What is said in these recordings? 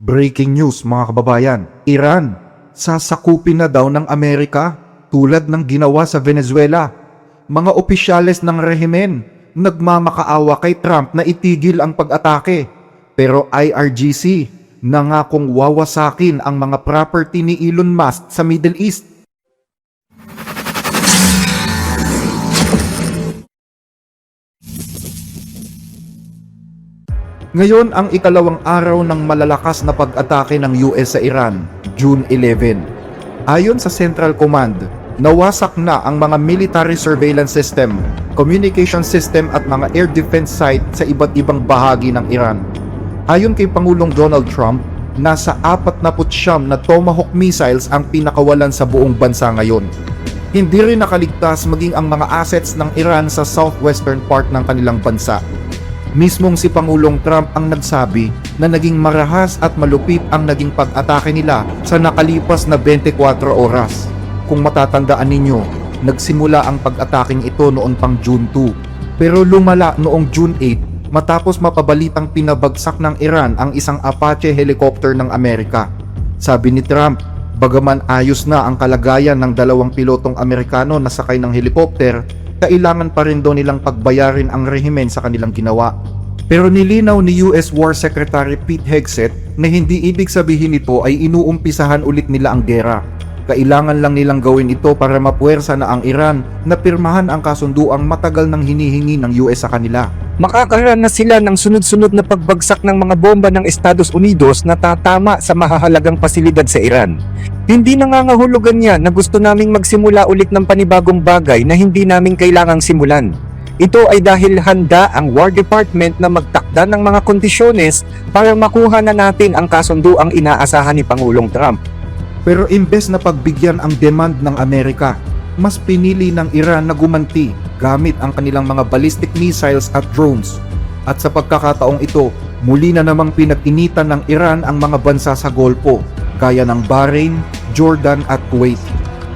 Breaking news mga kababayan, Iran, sasakupin na daw ng Amerika tulad ng ginawa sa Venezuela. Mga opisyales ng rehimen nagmamakaawa kay Trump na itigil ang pag-atake. Pero IRGC nangakong wawasakin ang mga property ni Elon Musk sa Middle East. Ngayon ang ikalawang araw ng malalakas na pag-atake ng US sa Iran, June 11. Ayon sa Central Command, nawasak na ang mga military surveillance system, communication system at mga air defense site sa iba't ibang bahagi ng Iran. Ayon kay Pangulong Donald Trump, nasa 49 na Tomahawk missiles ang pinakawalan sa buong bansa ngayon. Hindi rin nakaligtas maging ang mga assets ng Iran sa southwestern part ng kanilang bansa. Mismong si Pangulong Trump ang nagsabi na naging marahas at malupit ang naging pag-atake nila sa nakalipas na 24 oras. Kung matatandaan ninyo, nagsimula ang pag-ataking ito noon pang June 2, pero lumala noong June 8 matapos mapabalitang pinabagsak ng Iran ang isang Apache helicopter ng Amerika. Sabi ni Trump, bagaman ayos na ang kalagayan ng dalawang pilotong Amerikano na sakay ng helicopter, kailangan pa rin daw nilang pagbayarin ang rehimen sa kanilang ginawa. Pero nilinaw ni US War Secretary Pete Hegseth na hindi ibig sabihin nito ay inuumpisahan ulit nila ang gera. Kailangan lang nilang gawin ito para mapuwersa na ang Iran na pirmahan ang kasunduang matagal nang hinihingi ng US sa kanila. Makakaroon na sila ng sunod-sunod na pagbagsak ng mga bomba ng Estados Unidos na tatama sa mahahalagang pasilidad sa Iran. Hindi nangangahulugan niya na gusto naming magsimula ulit ng panibagong bagay na hindi namin kailangang simulan. Ito ay dahil handa ang War Department na magtakda ng mga kondisyones para makuha na natin ang kasunduang inaasahan ni Pangulong Trump. Pero imbes na pagbigyan ang demand ng Amerika, mas pinili ng Iran na gumanti gamit ang kanilang mga ballistic missiles at drones. At sa pagkakataong ito, muli na namang pinag-initan ng Iran ang mga bansa sa Golpo, gaya ng Bahrain, Jordan at Kuwait.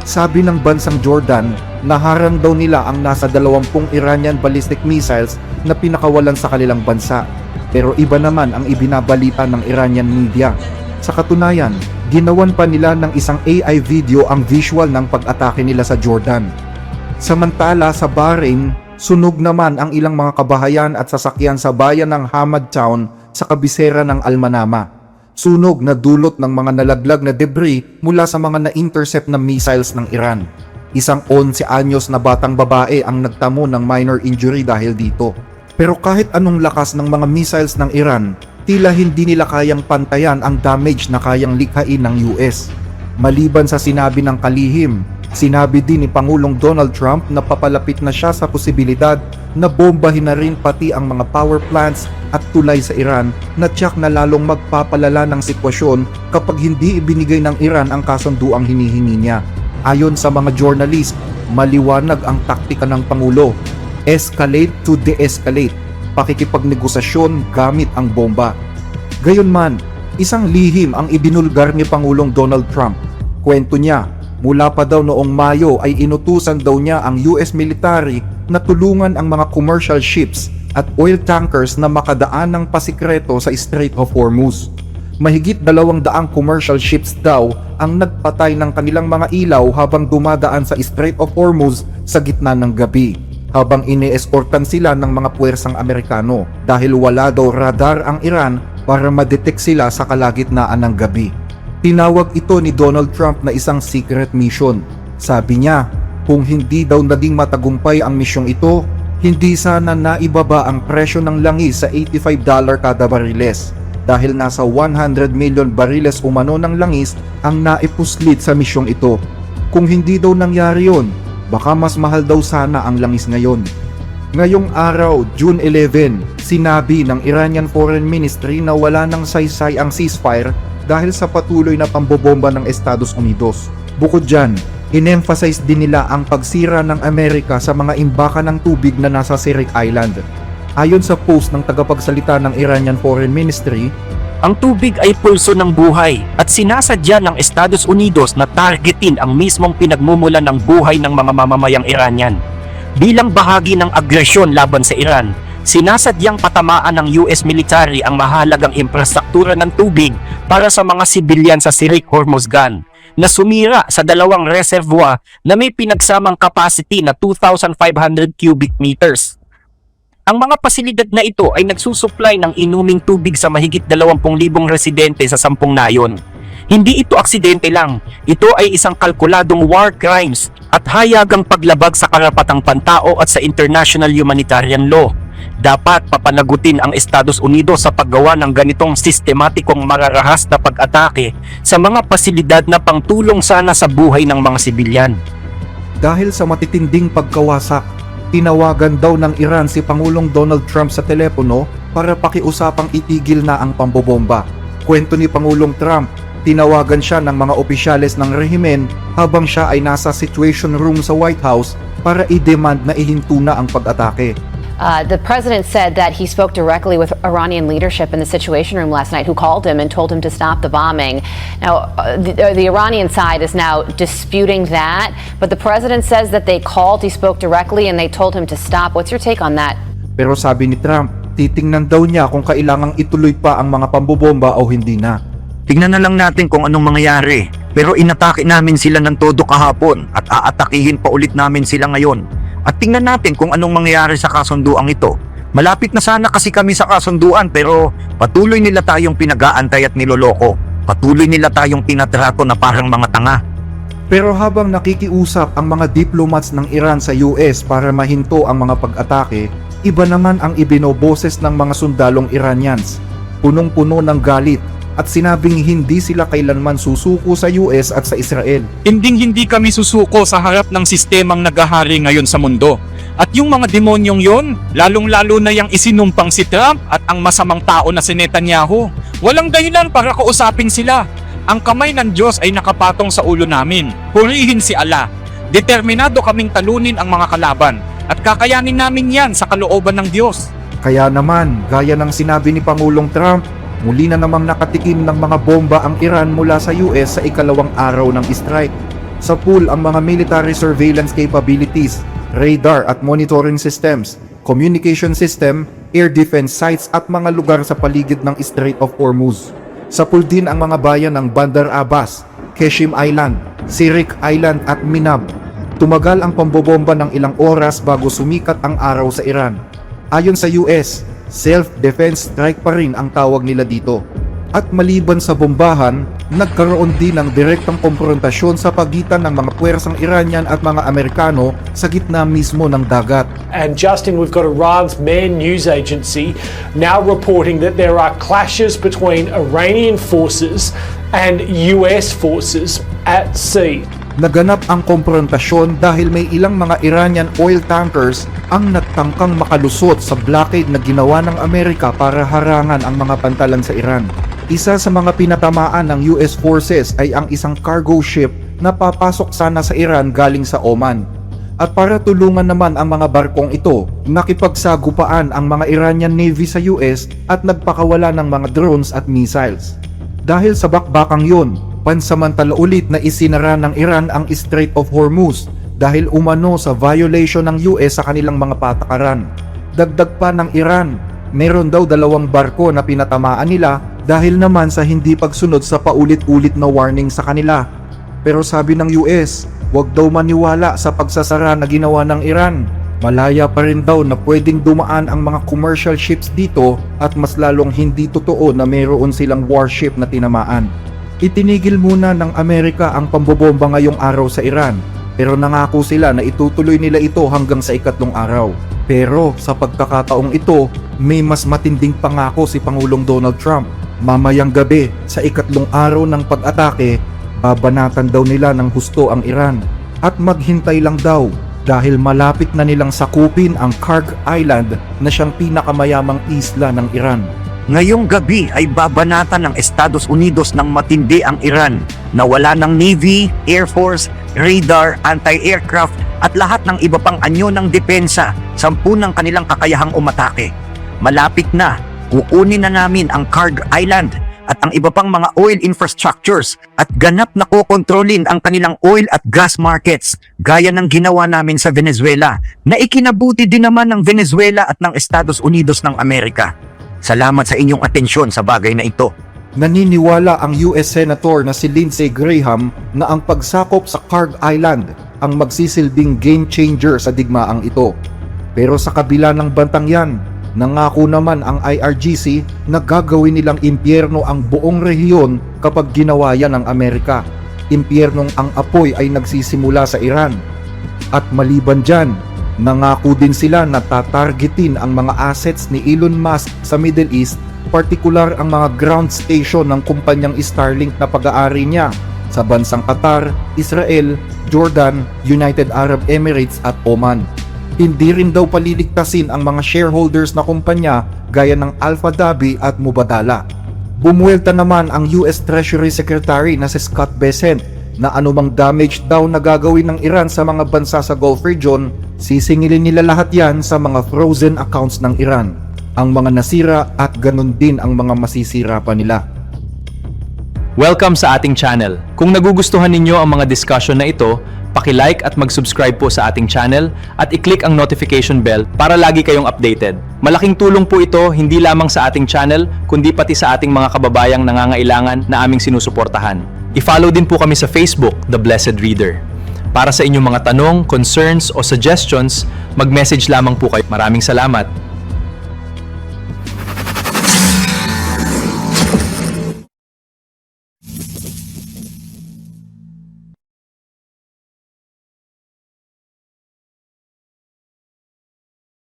Sabi ng bansang Jordan, naharang daw nila ang nasa 20 Iranian ballistic missiles na pinakawalan sa kanilang bansa. Pero iba naman ang ibinabalita ng Iranian media. Sa katunayan, ginawan pa nila ng isang AI video ang visual ng pag-atake nila sa Jordan. Samantala sa Bahrain, sunog naman ang ilang mga kabahayan at sasakyan sa bayan ng Hamad Town sa kabisera ng Al-Manama. Sunog na dulot ng mga nalaglag na debris mula sa mga na-intercept na missiles ng Iran. Isang 11 anyos na batang babae ang nagtamo ng minor injury dahil dito. Pero kahit anong lakas ng mga missiles ng Iran, tila hindi nila kayang pantayan ang damage na kayang likhain ng US. Maliban sa sinabi ng kalihim, sinabi din ni Pangulong Donald Trump na papalapit na siya sa posibilidad na bombahin na rin pati ang mga power plants at tulay sa Iran na tiyak na lalong magpapalala ng sitwasyon kapag hindi ibinigay ng Iran ang kasunduang hinihingi niya. Ayon sa mga journalist, maliwanag ang taktika ng Pangulo: escalate to de-escalate, pakikipagnegosasyon gamit ang bomba. Gayunman, isang lihim ang ibinulgar ni Pangulong Donald Trump. Kwento niya, mula pa daw noong Mayo ay inutusan daw niya ang US military na tulungan ang mga commercial ships at oil tankers na makadaan ng pasikreto sa Strait of Hormuz. Mahigit 200 commercial ships daw ang nagpatay ng kanilang mga ilaw habang dumadaan sa Strait of Hormuz sa gitna ng gabi, habang ine-eskortan sila ng mga puwersang Amerikano dahil wala daw radar ang Iran para ma-detect sila sa kalagitnaan ng gabi. Tinawag ito ni Donald Trump na isang secret mission. Sabi niya, kung hindi daw naging matagumpay ang misyong ito, hindi sana naibaba ang presyo ng langis sa $85 kada bariles dahil nasa 100 million bariles umano ng langis ang naipuslit sa misyong ito. Kung hindi daw nangyari yon, baka mas mahal daw sana ang langis ngayon. Ngayong araw, June 11, sinabi ng Iranian Foreign Ministry na wala nang saysay ang ceasefire dahil sa patuloy na pambobomba ng Estados Unidos. Bukod dyan, in-emphasize din nila ang pagsira ng Amerika sa mga imbakan ng tubig na nasa Sirik Island. Ayon sa post ng tagapagsalita ng Iranian Foreign Ministry, Ang tubig ay pulso ng buhay at sinasadya ng Estados Unidos na targetin ang mismong pinagmumulan ng buhay ng mga mamamayang Iranian. Bilang bahagi ng agresyon laban sa Iran, Sinasadyang patamaan ng US military ang mahalagang infrastruktura ng tubig para sa mga sibilyan sa Sirik Hormuzgan na sumira sa dalawang reservoir na may pinagsamang capacity na 2,500 cubic meters. Ang mga pasilidad na ito ay nagsusupply ng inuming tubig sa mahigit 20,000 residente sa 10 nayon. Hindi ito aksidente lang, ito ay isang kalkuladong war crimes at hayagang paglabag sa karapatang pantao at sa international humanitarian law. Dapat papanagutin ang Estados Unidos sa paggawa ng ganitong sistematikong mararahas na pag-atake sa mga pasilidad na pangtulong sana sa buhay ng mga sibilyan. Dahil sa matitinding pagkawasak, tinawagan daw ng Iran si Pangulong Donald Trump sa telepono para pakiusapang itigil na ang pambobomba. Kwento ni Pangulong Trump, tinawagan siya ng mga opisyales ng rehimen habang siya ay nasa situation room sa White House para i-demand na ihinto na ang pag-atake. The president said that he spoke directly with Iranian leadership in the Situation Room last night, who called him and told him to stop the bombing. Now, the Iranian side is now disputing that, but the president says that they called, he spoke directly, and they told him to stop. What's your take on that? Pero sabi ni Trump, titingnan daw niya kung kailangang ituloy pa ang mga pambobomba o hindi na. Tingnan na lang natin kung anong mangyayari. Pero inatake namin sila ng todo kahapon at aatakihin pa ulit namin sila ngayon. At tingnan natin kung anong mangyayari sa kasunduang ito. Malapit na sana kasi kami sa kasunduan pero patuloy nila tayong pinag-aantay at niloloko. Patuloy nila tayong tinatrato na parang mga tanga. Pero habang nakikiusap ang mga diplomats ng Iran sa US para mahinto ang mga pag-atake, iba naman ang ibinoboses ng mga sundalong Iranians. Punong-puno ng galit at sinabing hindi sila kailanman susuko sa US at sa Israel. Hindi kami susuko sa harap ng sistemang nagahari ngayon sa mundo. At yung mga demonyong yon, lalong-lalo na yung isinumpang si Trump at ang masamang tao na si Netanyahu, walang dahilan para kausapin sila. Ang kamay ng Diyos ay nakapatong sa ulo namin. Purihin si Allah. Determinado kaming talunin ang mga kalaban at kakayanin namin yan sa kalooban ng Diyos. Kaya naman, gaya ng sinabi ni Pangulong Trump, muli na namang nakatikim ng mga bomba ang Iran mula sa US sa ikalawang araw ng strike. Sa pool ang mga military surveillance capabilities, radar at monitoring systems, communication system, air defense sites at mga lugar sa paligid ng Strait of Hormuz. Sa pool din ang mga bayan ng Bandar Abbas, Qeshm Island, Sirik Island at Minab. Tumagal ang pambobomba ng ilang oras bago sumikat ang araw sa Iran. Ayon sa US, self-defense strike pa rin ang tawag nila dito. At maliban sa bombahan, nagkaroon din ng direktang komprontasyon sa pagitan ng mga puwersang Iranian at mga Amerikano sa gitna mismo ng dagat. And Justin, we've got Iran's main news agency now reporting that there are clashes between Iranian forces and US forces at sea. Naganap ang komprontasyon dahil may ilang mga Iranian oil tankers ang nagtangkang makalusot sa blockade na ginawa ng Amerika para harangan ang mga pantalan sa Iran. Isa sa mga pinatamaan ng US forces ay ang isang cargo ship na papasok sana sa Iran galing sa Oman. At para tulungan naman ang mga barkong ito, nakipagsagupaan ang mga Iranian Navy sa US at nagpakawala ng mga drones at missiles. Dahil sa bakbakang yun, pansamantala ulit na isinara ng Iran ang Strait of Hormuz dahil umano sa violation ng US sa kanilang mga patakaran. Dagdag pa ng Iran, meron daw 2 barko na pinatamaan nila dahil naman sa hindi pagsunod sa paulit-ulit na warning sa kanila. Pero sabi ng US, huwag daw maniwala sa pagsasara na ginawa ng Iran. Malaya pa rin daw na pwedeng dumaan ang mga commercial ships dito at mas lalong hindi totoo na mayroon silang warship na tinamaan. Itinigil muna ng Amerika ang pambobomba ngayong araw sa Iran, pero nangako sila na itutuloy nila ito hanggang sa 3 araw. Pero sa pagkakataong ito, may mas matinding pangako si Pangulong Donald Trump. Mamayang gabi sa 3 araw ng pag-atake, babanatan daw nila ng husto ang Iran at maghintay lang daw dahil malapit na nilang sakupin ang Karg Island na siyang pinakamayamang isla ng Iran. Ngayong gabi ay babanatan ng Estados Unidos ng matindi ang Iran na wala ng Navy, Air Force, radar, anti-aircraft at lahat ng iba pang anyo ng depensa, 10 ng kanilang kakayahang umatake. Malapit na, kukunin na namin ang Karg Island, at ang iba pang mga oil infrastructures at ganap na kokontrolin ang kanilang oil at gas markets gaya ng ginawa namin sa Venezuela na ikinabuti din naman ng Venezuela at ng Estados Unidos ng Amerika. Salamat sa inyong atensyon sa bagay na ito. Naniniwala ang US Senator na si Lindsey Graham na ang pagsakop sa Kharg Island ang magsisilbing game changer sa digmaang ito. Pero sa kabila ng bantang yan, nangako naman ang IRGC na gagawin nilang impyerno ang buong rehiyon kapag ginawa yan ng Amerika. Impyernong ang apoy ay nagsisimula sa Iran. At maliban dyan, nangako din sila na tatargetin ang mga assets ni Elon Musk sa Middle East, partikular ang mga ground station ng kumpanyang Starlink na pag-aari niya sa bansang Qatar, Israel, Jordan, United Arab Emirates at Oman. Hindi rin daw paliligtasin ang mga shareholders na kumpanya gaya ng Alpha Dhabi at Mubadala. Bumuelta naman ang US Treasury Secretary na si Scott Bessent na anumang damage daw na gagawin ng Iran sa mga bansa sa Gulf region, sisingilin nila lahat yan sa mga frozen accounts ng Iran. Ang mga nasira at ganun din ang mga masisira pa nila. Welcome sa ating channel. Kung nagugustuhan ninyo ang mga discussion na ito, paki-like at mag-subscribe po sa ating channel at i-click ang notification bell para lagi kayong updated. Malaking tulong po ito hindi lamang sa ating channel kundi pati sa ating mga kababayang nangangailangan na aming sinusuportahan. I-follow din po kami sa Facebook, The Blessed Reader. Para sa inyong mga tanong, concerns o suggestions, mag-message lamang po kayo. Maraming salamat.